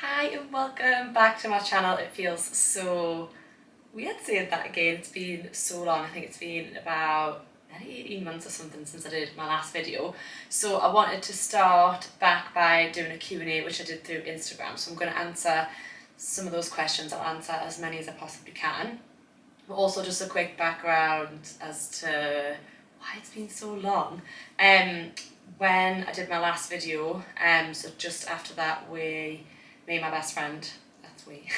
Hi and welcome back to my channel. It feels so weird saying that again. It's been so long. I think it's been about 18 months or something since I did my last video. So I wanted to start back by doing a Q&A, which I did through Instagram. So I'm going to answer some of those questions. I'll answer as many as I possibly can. But also just a quick background as to why it's been so long. When I did my last video, so just after that me and my best friend, that's we,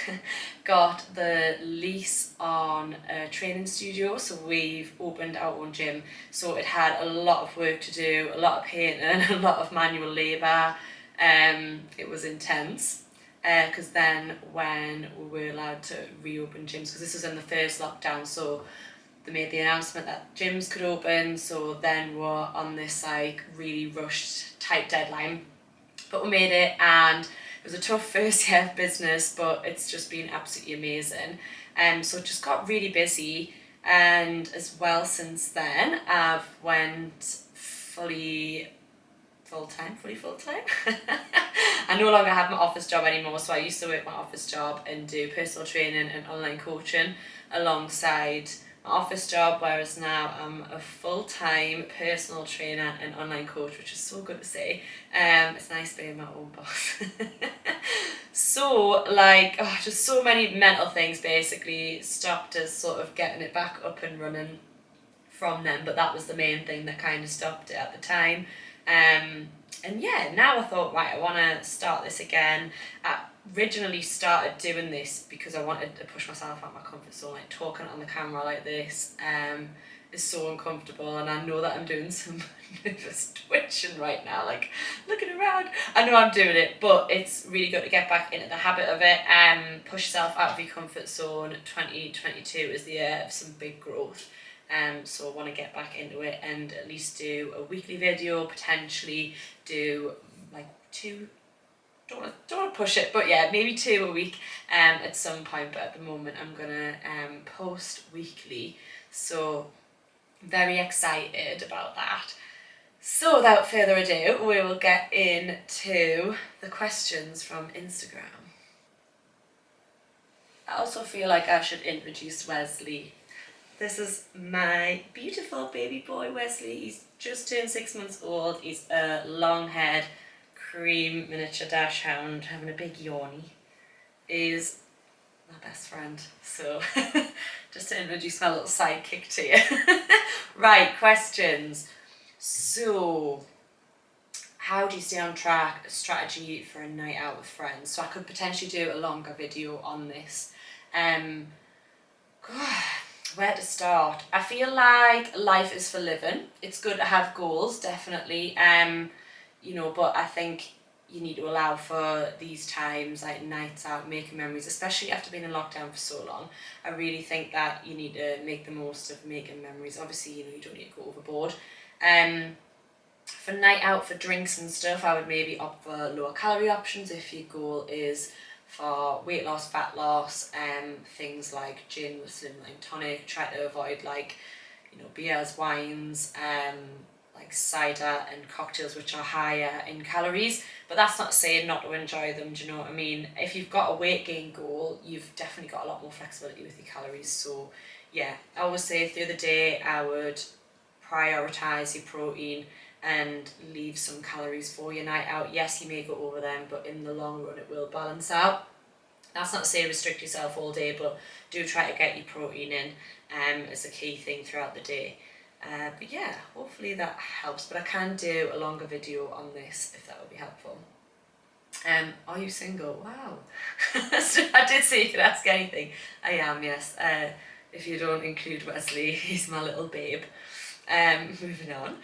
got the lease on a training studio. So we've opened our own gym. So it had a lot of work to do, a lot of painting, a lot of manual labour. It was intense. Because then when we were allowed to reopen gyms, because this was in the first lockdown, so they made the announcement that gyms could open, so then we're on this like really rushed tight deadline. But we made it, and it was a tough first year of business, but it's just been absolutely amazing. So it just got really busy, and as well since then I've went fully full-time. I no longer have my office job anymore, so I used to work my office job and do personal training and online coaching alongside my office job, whereas now I'm a full-time personal trainer and online coach, which is so good to say. It's nice being my own boss. So just so many mental things basically stopped us sort of getting it back up and running from them, but that was the main thing that kind of stopped it at the time. And yeah, now I thought, right, I want to start this again. I originally started doing this because I wanted to push myself out of my comfort zone. Like talking on the camera like this is so uncomfortable, and I know that I'm doing some nervous twitching right now, like looking around. I know I'm doing it, but it's really good to get back into the habit of it. Push yourself out of your comfort zone. 2022 is the year of some big growth. So I want to get back into it and at least do a weekly video, potentially do like two, don't want to push it, but yeah, maybe 2 a week at some point. But at the moment I'm gonna post weekly, so I'm very excited about that. So without further ado, we will get into the questions from Instagram. I also feel like I should introduce Wesley. This is my beautiful baby boy Wesley. He's just turned 6 months old. He's a long-haired cream miniature dachshund having a big yawny. He's my best friend. So just to introduce my little sidekick to you. Right, questions. So how do you stay on track? A strategy for a night out with friends. So I could potentially do a longer video on this. Where to start? I feel like life is for living. It's good to have goals, definitely. But I think you need to allow for these times, like nights out, making memories, especially after being in lockdown for so long. I really think that you need to make the most of making memories. Obviously, you don't need to go overboard. For night out, for drinks and stuff, I would maybe opt for lower calorie options if your goal is for weight loss, fat loss, things like gin with slimline tonic. Try to avoid beers, wines, like cider and cocktails which are higher in calories. But that's not saying not to enjoy them, do you know what I mean? If you've got a weight gain goal, you've definitely got a lot more flexibility with your calories. So yeah, I always say through the day I would prioritise your protein and leave some calories for your night out. Yes, you may go over them, but in the long run it will balance out. That's not to say restrict yourself all day, but do try to get your protein in as a key thing throughout the day. But yeah, hopefully that helps, but I can do a longer video on this if that would be helpful. Are you single? Wow. So I did say you could ask anything. I am, yes. If you don't include Wesley, he's my little babe. Moving on.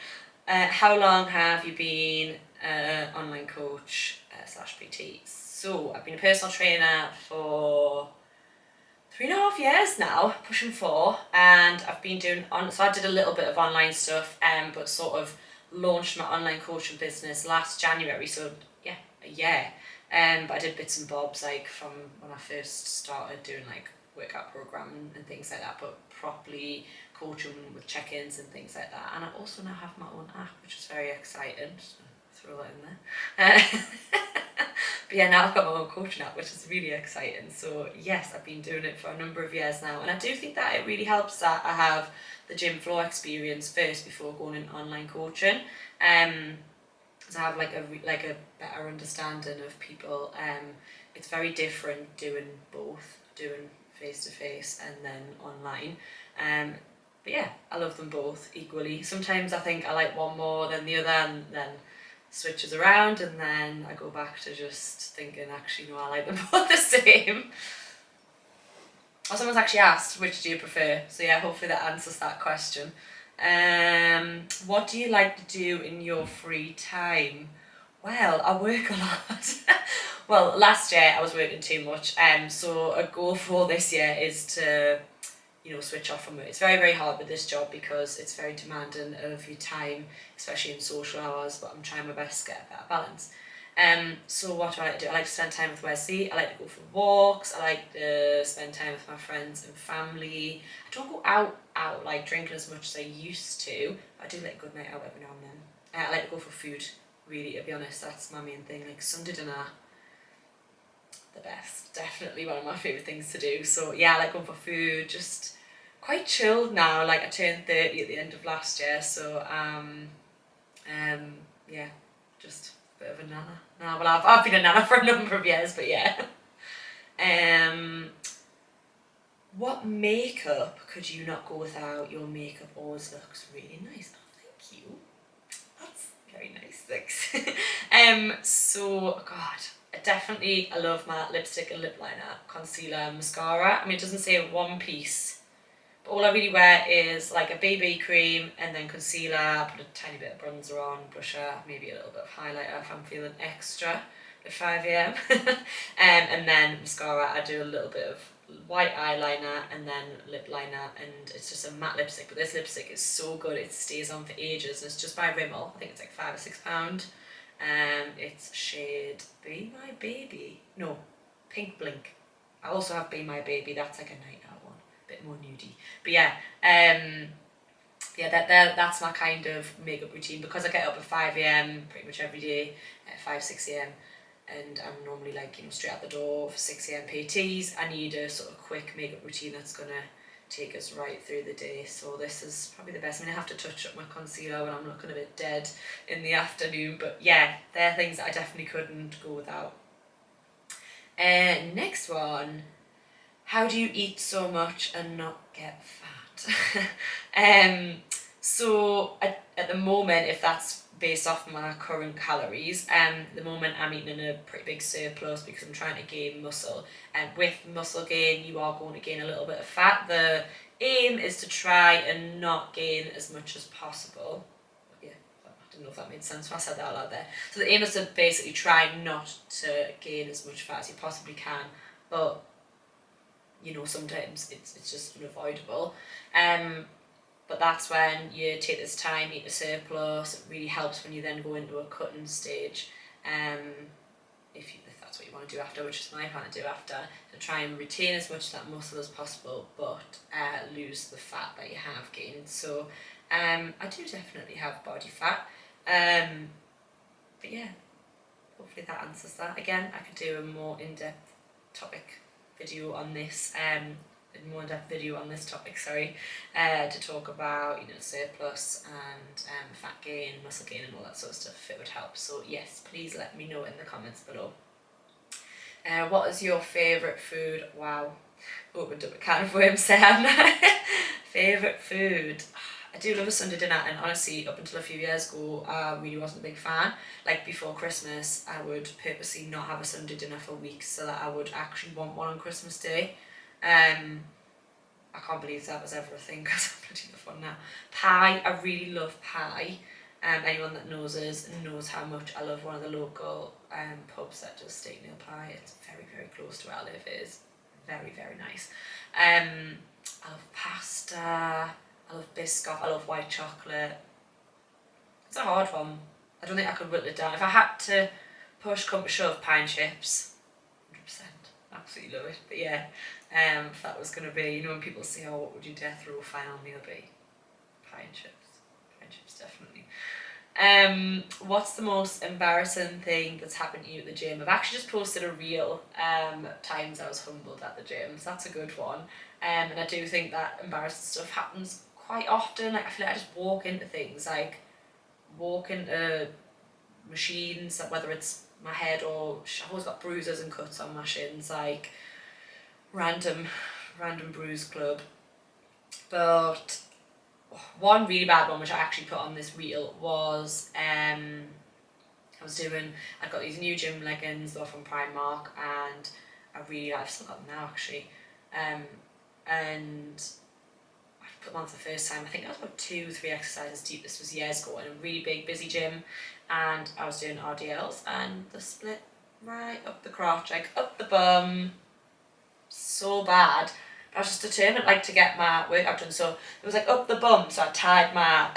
How long have you been an online coach / PT? So I've been a personal trainer for 3.5 years now, pushing 4, and I've been doing so I did a little bit of online stuff, but sort of launched my online coaching business last January, so yeah, a year. But I did bits and bobs like from when I first started doing like workout program and things like that, but properly coaching with check-ins and things like that. And I also now have my own app, which is very exciting. Just throw that in there. But yeah, now I've got my own coaching app, which is really exciting. So yes, I've been doing it for a number of years now, and I do think that it really helps that I have the gym floor experience first before going in online coaching. So I have like a better understanding of people. It's very different doing both, doing face to face and then online. But yeah, I love them both equally. Sometimes I think I like one more than the other, and then switches around, and then I go back to just thinking, actually no, I like them both the same. Or someone's actually asked, which do you prefer? So yeah, hopefully that answers that question. What do you like to do in your free time? Well, I work a lot. Well, last year I was working too much, so a goal for this year is to, switch off from it. It's very, very hard with this job because it's very demanding of your time, especially in social hours, but I'm trying my best to get a better balance. So what do I like to do? I like to spend time with Wesley. I like to go for walks. I like to spend time with my friends and family. I don't go out like drinking as much as I used to. I do like a good night out every now and then. I like to go for food, really, to be honest. That's my main thing. Like Sunday dinner, the best. Definitely one of my favourite things to do. So yeah, I like going for food, just quite chilled now. Like I turned 30 at the end of last year, so yeah, just a bit of a nana. No, well, I've been a nana for a number of years, but yeah. What makeup could you not go without? Your makeup always looks really nice. Oh, thank you. That's very nice, thanks. So, God, I love my lipstick and lip liner, concealer and mascara. I mean, it doesn't say one piece, but all I really wear is like a BB cream and then concealer, put a tiny bit of bronzer on, blusher, maybe a little bit of highlighter if I'm feeling extra at 5am. And then mascara, I do a little bit of white eyeliner and then lip liner, and it's just a matte lipstick, but this lipstick is so good, it stays on for ages, and it's just by Rimmel. I think it's like £5 or £6. It's shade Be My Baby, no, Pink Blink. I also have Be My Baby, that's like a night out one, a bit more nudie. But yeah, that's my kind of makeup routine, because I get up at 5am pretty much every day, at 5-6am, and I'm normally like, straight out the door for 6am PTs. I need a sort of quick makeup routine that's gonna take us right through the day, so this is probably the best. I mean, I have to touch up my concealer when I'm looking a bit dead in the afternoon, but yeah, they're things that I definitely couldn't go without. Next one, how do you eat so much and not get fat? So at the moment, if that's based off my current calories, the moment I'm eating in a pretty big surplus because I'm trying to gain muscle. And with muscle gain, you are going to gain a little bit of fat. The aim is to try and not gain as much as possible. Yeah, I don't know if that made sense when I said that out loud there. So the aim is to basically try not to gain as much fat as you possibly can, but sometimes it's just unavoidable. But that's when you take this time, eat a surplus. It really helps when you then go into a cutting stage. If that's what you want to do after, which is my plan to do after, to try and retain as much of that muscle as possible, but lose the fat that you have gained. So I do definitely have body fat. But yeah, hopefully that answers that. Again, I could do a more in-depth video on this, to talk about surplus and fat gain, muscle gain, and all that sort of stuff if it would help. So yes, please let me know in the comments below. What is your favourite food? Wow, opened up a can of worms there. Favourite food? I do love a Sunday dinner, and honestly, up until a few years ago, I really wasn't a big fan. Like before Christmas, I would purposely not have a Sunday dinner for weeks so that I would actually want one on Christmas Day. I can't believe that was ever a thing because I'm bloody love one now. Pie, I really love pie. Anyone that knows us knows how much I love one of the local pubs that does steak nail pie. It's very, very close to where I live. It is very, very nice. I love pasta, I love biscoff, I love white chocolate. It's a hard one. I don't think I could whittle it down. If I had to push, come to shove, pie and chips, 100%. Absolutely love it. But yeah, if that was going to be, when people say, oh, what would your death row final meal be? Pie and chips. Pie and chips, definitely. What's the most embarrassing thing that's happened to you at the gym? I've actually just posted a reel, times I was humbled at the gym, so that's a good one. And I do think that embarrassing stuff happens quite often. Like I feel like I just walk into things, like walk into machines, whether it's my head or I've always got bruises and cuts on my shins, like random bruise club. But one really bad one which I actually put on this reel was I'd got these new gym leggings, they were from Primark, and I've still got them now actually, and I put them on for the first time. I think I was about 2-3 exercises deep. This was years ago in a really big busy gym, and I was doing RDLs, and the split right up the crotch, like up the bum, so bad. I was just determined like to get my workout done, so it was like up the bum, so I tied my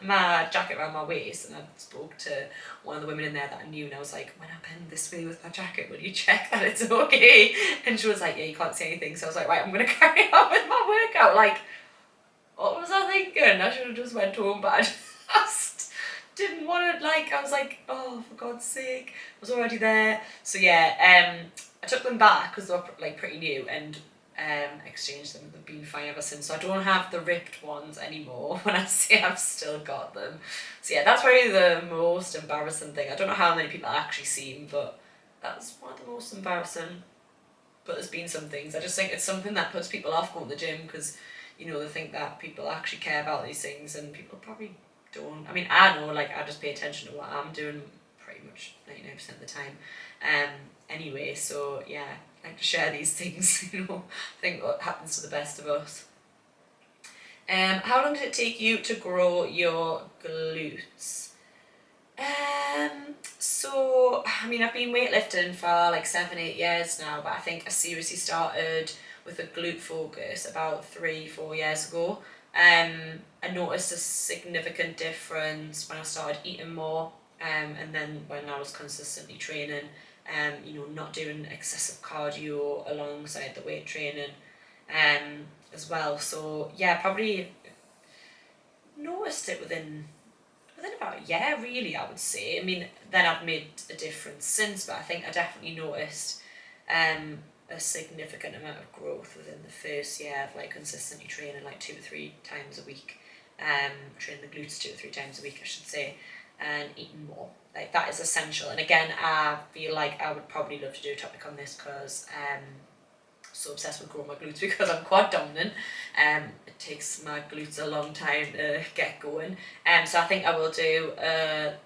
my jacket around my waist, and I spoke to one of the women in there that I knew, and I was like, when I bend this way with my jacket, will you check that it's okay? And she was like, yeah, you can't see anything. So I was like, right, I'm gonna carry on with my workout. Like, what was I thinking? I should have just went home, but I just didn't want to, like, I was like, oh, for God's sake, I was already there. So yeah, I took them back because they were like pretty new, and exchanged them. They've been fine ever since. So I don't have the ripped ones anymore when I say I've still got them. So yeah, that's probably the most embarrassing thing. I don't know how many people actually seen, but that's one of the most embarrassing. But there's been some things. I just think it's something that puts people off going to the gym because, you know, they think that people actually care about these things, and people probably don't. I mean, I know, like, I just pay attention to what I'm doing pretty much 99% of the time. Anyway, so yeah, I like to share these things, you know, I think what happens to the best of us. How long did it take you to grow your glutes? So, I mean, I've been weightlifting for like 7-8 years now, but I think I seriously started with a glute focus about 3-4 years ago. I noticed a significant difference when I started eating more, and then when I was consistently training, you know, not doing excessive cardio alongside the weight training, as well. So yeah, probably noticed it within about a year, really, I would say. I mean, then I've made a difference since, but I think I definitely noticed a significant amount of growth within the first year of like consistently training like 2 or 3 times a week, training the glutes 2 or 3 times a week, I should say, and eating more. Like, that is essential. And again, I feel like I would probably love to do a topic on this because so obsessed with growing my glutes because I'm quad dominant. It takes my glutes a long time to get going. So I think I will do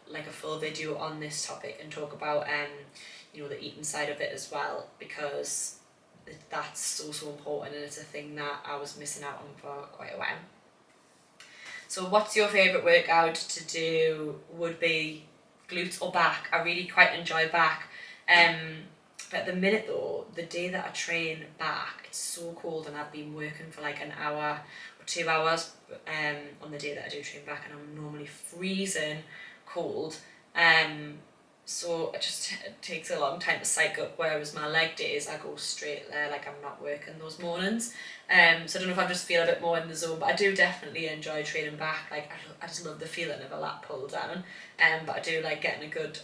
like a full video on this topic and talk about you know, the eating side of it as well, because that's so important, and it's a thing that I was missing out on for quite a while. So what's your favourite workout to do? Would be glutes or back. I really quite enjoy back. But at the minute though, the day that I train back, it's so cold, and I've been working for like an hour or 2 hours on the day that I do train back, and I'm normally freezing cold. So it takes a long time to cycle up, whereas my leg days, I go straight there, like I'm not working those mornings. So I don't know if I just feel a bit more in the zone, but I do definitely enjoy training back. Like, I just love the feeling of a lat pull down. But I do like getting a good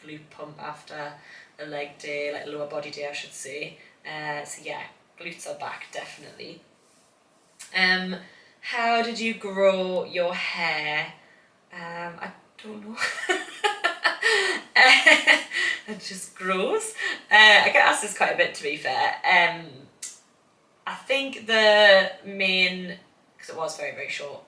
glute pump after a leg day, like lower body day, I should say. So yeah, glutes are back, definitely. How did you grow your hair? I don't know. It just grows. I get asked this quite a bit, to be fair. I think the main, because it was very short,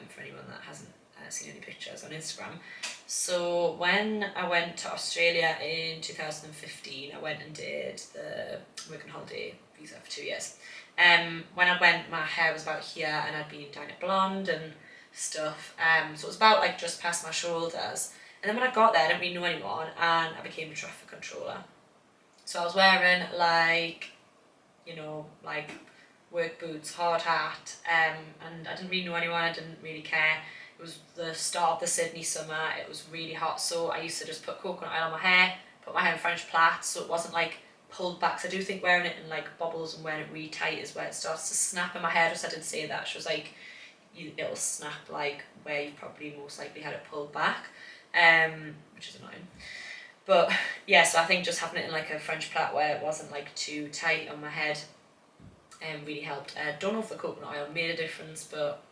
for anyone that hasn't seen any pictures on Instagram. So when I went to Australia in 2015, I went and did the working holiday visa for 2 years. When I went, my hair was about here, and I'd been dyeing it blonde and stuff. So it was about like just past my shoulders. And then when I got there, I didn't really know anyone, and I became a traffic controller. So I was wearing like, you know, like work boots, hard hat, and I didn't really know anyone, I didn't really care. It was the start of the Sydney summer, it was really hot, so I used to just put coconut oil on my hair, put my hair in French plaits, so it wasn't like pulled back. So I do think wearing it in like bobbles and wearing it really tight is where it starts to snap in my hair. Just I didn't say that. She was like, it'll snap like where you probably most likely had it pulled back, which is annoying. But yeah, so I think just having it in like a French plait where it wasn't like too tight on my head really helped. Don't know if the coconut oil made a difference, but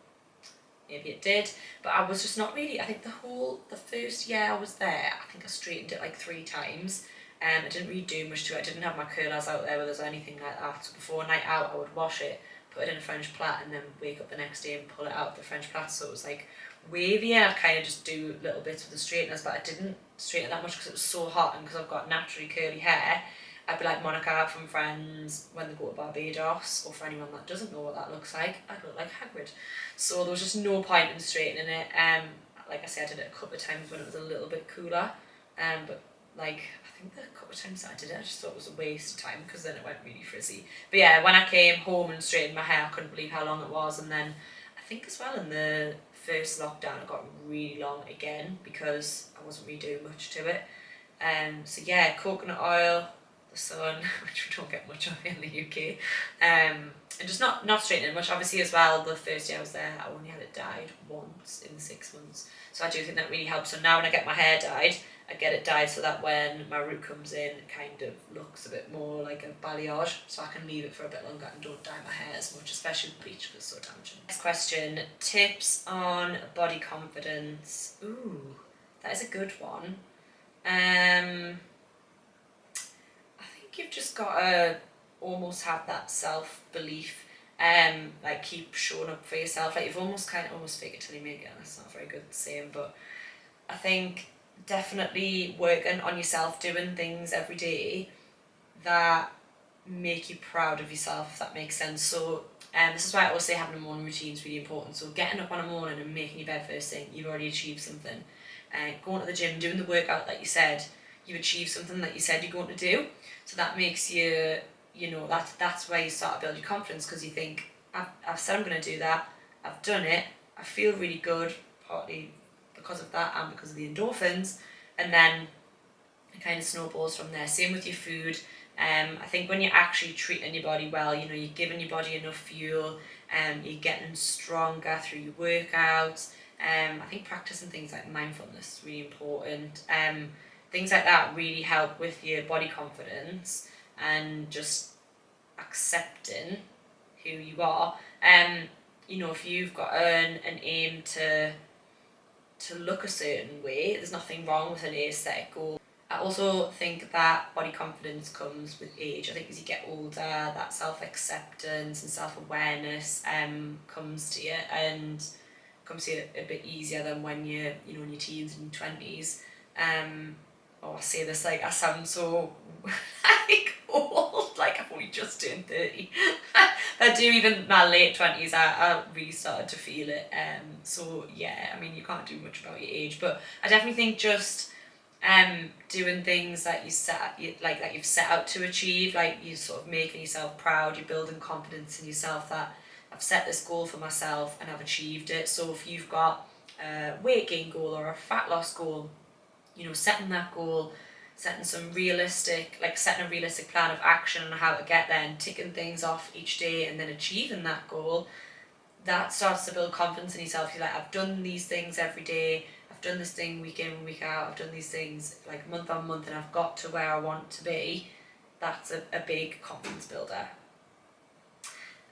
maybe it did. But I was just not really, I think the first year I was there, I think I straightened it like 3 times. I didn't really do much to it. I didn't have my curlers out there with us or anything like that. So before a night out I would wash it, put it in a French plait, and then wake up the next day and pull it out of the French plait, so it was like wavy. I'd kind of just do little bits with the straighteners, but I didn't straighten that much because it was so hot, and because I've got naturally curly hair, I'd be like Monica from Friends when they go to Barbados, or for anyone that doesn't know what that looks like, I'd look like Hagrid. So there was just no point in straightening it. Like I said, I did it a couple of times when it was a little bit cooler, but like I think the couple of times that I did it, I just thought it was a waste of time because then it went really frizzy. But yeah, when I came home and straightened my hair, I couldn't believe how long it was. And then I think as well in the first lockdown it got really long again because I wasn't really doing much to it. So yeah, coconut oil, the sun, which we don't get much of in the UK, and just not straightening much. Obviously as well, the first year I was there, I only had it dyed once in the 6 months, so I do think that really helps. So now when I get my hair dyed, I get it dyed so that when my root comes in, it kind of looks a bit more like a balayage, so I can leave it for a bit longer and don't dye my hair as much, especially with bleach because it's so damaging. Next question, tips on body confidence. Ooh, that is a good one. I think you've just got to almost have that self-belief, like keep showing up for yourself. Like you've almost fake it till you make it. That's not very good saying, but I think definitely working on yourself, doing things every day that make you proud of yourself, if that makes sense. So this is why I always say having a morning routine is really important. So getting up on a morning and making your bed first thing, you've already achieved something. Going to the gym, doing the workout that you said, you've achieved something that you said you're going to do. So that makes you, that's where you start to build your confidence, because you think, I've said I'm going to do that, I've done it, I feel really good, partly because of that and because of the endorphins, and then it kind of snowballs from there. Same with your food. I think when you're actually treating your body well, you're giving your body enough fuel, you're getting stronger through your workouts. I think practicing things like mindfulness is really important. Things like that really help with your body confidence and just accepting who you are. If you've got an aim to look a certain way, there's nothing wrong with an aesthetic goal. I also think that body confidence comes with age. I think as you get older, that self-acceptance and self-awareness comes to you, and comes to you a bit easier than when you're in your teens and 20s. I say this like I sound so like old, like I've only just turned 30. I do, even my late 20s, I really started to feel it. So yeah, I mean, you can't do much about your age, but I definitely think just doing things that that you've set out to achieve, like you're sort of making yourself proud, you're building confidence in yourself that I've set this goal for myself and I've achieved it. So if you've got a weight gain goal or a fat loss goal, setting that goal, setting a realistic plan of action on how to get there, and ticking things off each day and then achieving that goal, that starts to build confidence in yourself. You're like, I've done these things every day, I've done this thing week in, week out, I've done these things like month on month, and I've got to where I want to be. That's a big confidence builder.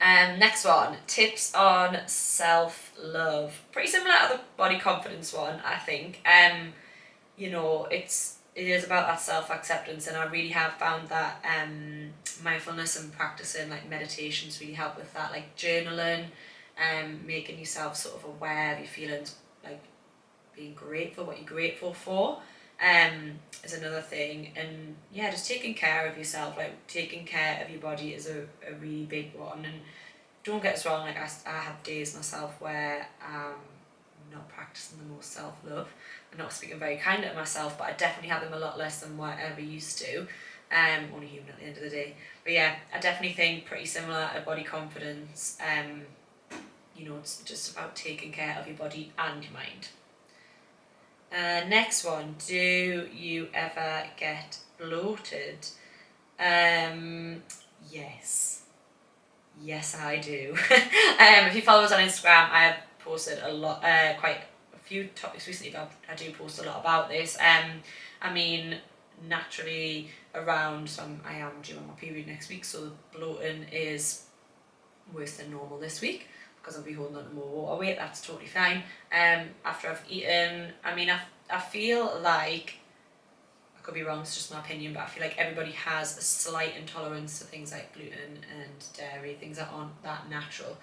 Next one, tips on self-love. Pretty similar to the body confidence one, I think. It is about that self-acceptance, and I really have found that mindfulness and practicing like meditations really help with that, like journaling, making yourself sort of aware of your feelings, like being grateful, what you're grateful for, is another thing. And yeah, just taking care of yourself, like taking care of your body is a really big one. And don't get us wrong, like I have days myself where I'm not practicing the most self-love, I'm not speaking very kindly to myself, but I definitely have them a lot less than what I ever used to. Only human at the end of the day. But yeah, I definitely think pretty similar to body confidence. It's just about taking care of your body and your mind. Next one, do you ever get bloated? Yes, I do. If you follow us on Instagram, I have posted a lot, quite a few topics recently, but I do post a lot about this. I mean, naturally around, I am due on my period next week, so bloating is worse than normal this week because I'll be holding on to more water weight. That's totally fine. After I've eaten, I mean, I feel like, I could be wrong, it's just my opinion, but I feel like everybody has a slight intolerance to things like gluten and dairy, things that aren't that natural,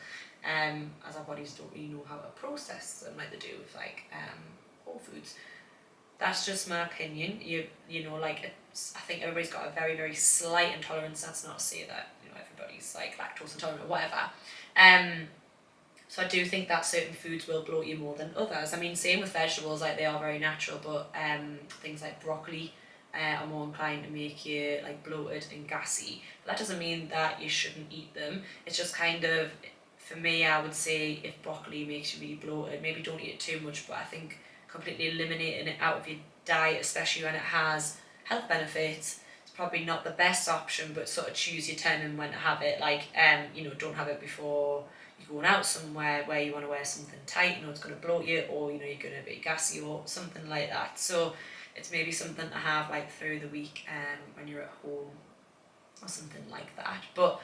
as our bodies don't really know how to process them like they do with like whole foods. That's just my opinion. You know, like, I think everybody's got a very, very slight intolerance. That's not to say that, you know, everybody's like lactose intolerant or whatever. So I do think that certain foods will bloat you more than others. I mean, same with vegetables, like they are very natural, but things like broccoli are more inclined to make you like bloated and gassy. But that doesn't mean that you shouldn't eat them. It's just kind of, for me, I would say if broccoli makes you really bloated, maybe don't eat it too much, but I think completely eliminating it out of your diet, especially when it has health benefits, it's probably not the best option, but sort of choose your time and when to have it. Like, you know, don't have it before you're going out somewhere where you want to wear something tight, you know, it's going to bloat you, or, you know, you're going to be gassy or something like that. So it's maybe something to have like through the week when you're at home or something like that. But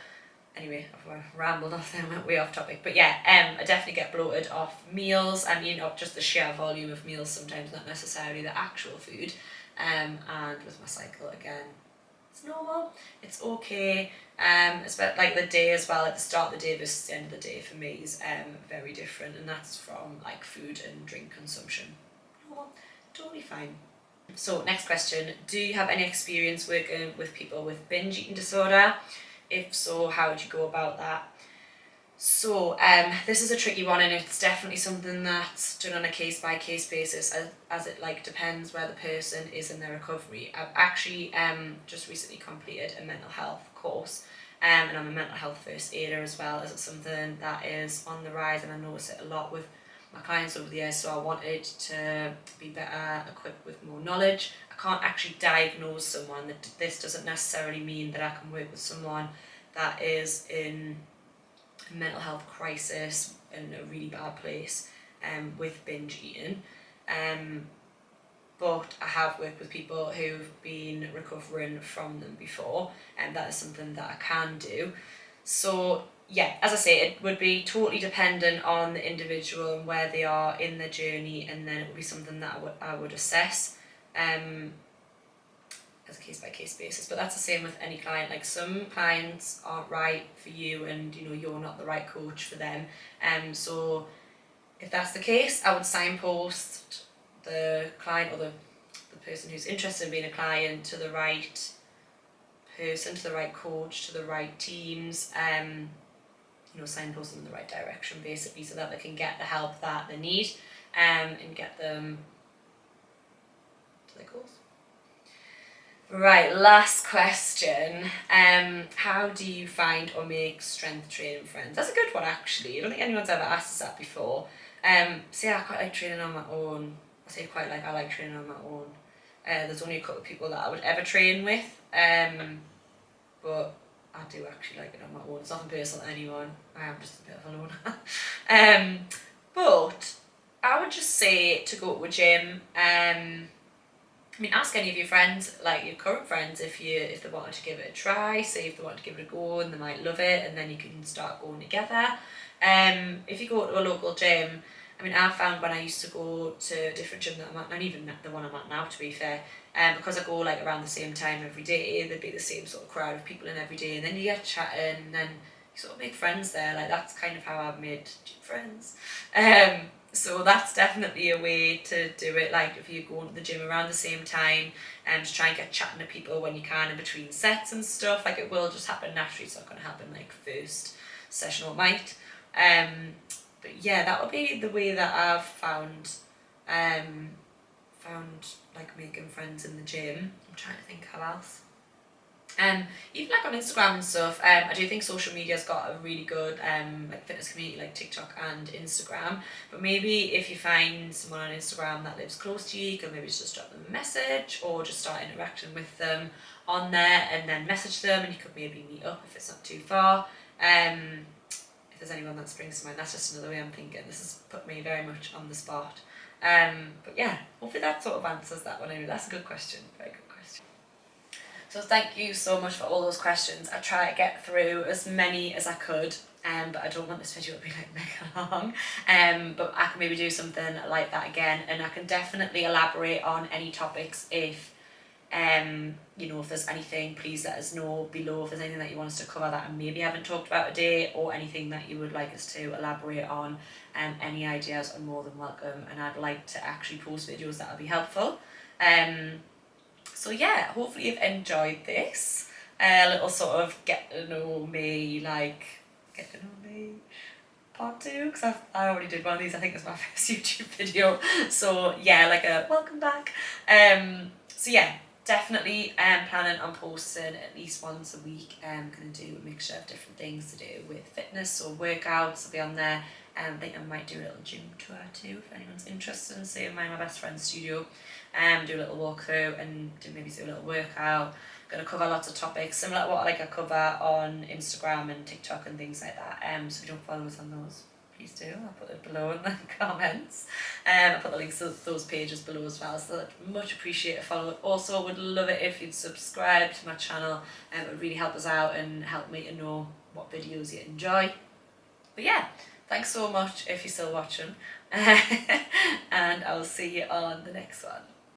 anyway, I've rambled off there, went way off topic. But yeah, I definitely get bloated off meals. I mean, not just the sheer volume of meals sometimes, not necessarily the actual food. And with my cycle, again, it's normal, it's okay. It's about like the day as well, at the start of the day versus the end of the day for me is very different, and that's from like food and drink consumption. Normal, totally fine. So next question, do you have any experience working with people with binge eating disorder? If so, how would you go about that? So this is a tricky one, and it's definitely something that's done on a case-by-case basis, as it like depends where the person is in their recovery. I've actually just recently completed a mental health course, and I'm a mental health first aider as well, as it's something that is on the rise, and I notice it a lot with my clients over the years, so I wanted to be better equipped with more knowledge. I can't actually diagnose someone. This doesn't necessarily mean that I can work with someone that is in a mental health crisis, in a really bad place, with binge eating. But I have worked with people who've been recovering from them before, and that is something that I can do. So yeah, as I say, it would be totally dependent on the individual and where they are in their journey, and then it would be something that I would assess as a case-by-case basis. But that's the same with any client. Like, some clients aren't right for you, and you know, you're not the right coach for them. So if that's the case, I would signpost the client or the person who's interested in being a client to the right person, to the right coach, to the right teams, you know, signpost them in the right direction basically, so that they can get the help that they need, and get them to their goals. Right, last question. How do you find or make strength training friends? That's a good one, actually. I don't think anyone's ever asked us that before. So yeah, I quite like training on my own. I like training on my own. There's only a couple of people that I would ever train with, but I do actually like it on my own. It's nothing personal to anyone. I am just a bit of a loner. But I would just say to go to a gym. I mean, ask any of your friends, like your current friends, if they wanted to give it a try. Say if they want to give it a go and they might love it, and then you can start going together. If you go to a local gym, I mean, I found when I used to go to a different gym that I'm at, and even the one I'm at now, to be fair, because I go like around the same time every day, there'd be the same sort of crowd of people in every day, and then you get chatting, and then you sort of make friends there. Like, that's kind of how I've made gym friends. So that's definitely a way to do it. Like, if you go to the gym around the same time, and just try and get chatting to people when you can in between sets and stuff. Like, it will just happen naturally. It's not going to happen like first session or might. But yeah, that would be the way that I've found like making friends in the gym. I'm trying to think how else. Even like on Instagram and stuff, I do think social media's got a really good like fitness community, like TikTok and Instagram. But maybe if you find someone on Instagram that lives close to you, you can maybe just drop them a message, or just start interacting with them on there, and then message them, and you could maybe meet up if it's not too far. If there's anyone that springs to mind. That's just another way I'm thinking. This has put me very much on the spot. But yeah, hopefully that sort of answers that one anyway. That's a good question, very good question. So thank you so much for all those questions. I try to get through as many as I could, but I don't want this video to be like mega long. But I can maybe do something like that again, and I can definitely elaborate on any topics if you know, if there's anything, please let us know below if there's anything that you want us to cover that I maybe haven't talked about today, or anything that you would like us to elaborate on. Any ideas are more than welcome, and I'd like to actually post videos that will be helpful. So yeah, hopefully you've enjoyed this. A little sort of get to know me, part 2, because I already did one of these. I think it's my first YouTube video. So yeah, like a welcome back. So yeah, definitely planning on posting at least once a week. I'm going to do a mixture of different things to do with fitness or workouts. I'll be on there. I think I might do a little gym tour too, if anyone's interested in seeing my best friend's studio. Do a little walkthrough and maybe do a little workout. Going to cover lots of topics similar to what I cover on Instagram and TikTok and things like that. So if you don't follow us on those, please do. I'll put it below in the comments. I'll put the links to those pages below as well, so I'd much appreciate a follow. Also would love it if you'd subscribe to my channel. It would really help us out and help me to know what videos you enjoy. But yeah, thanks so much if you're still watching, and I'll see you on the next one.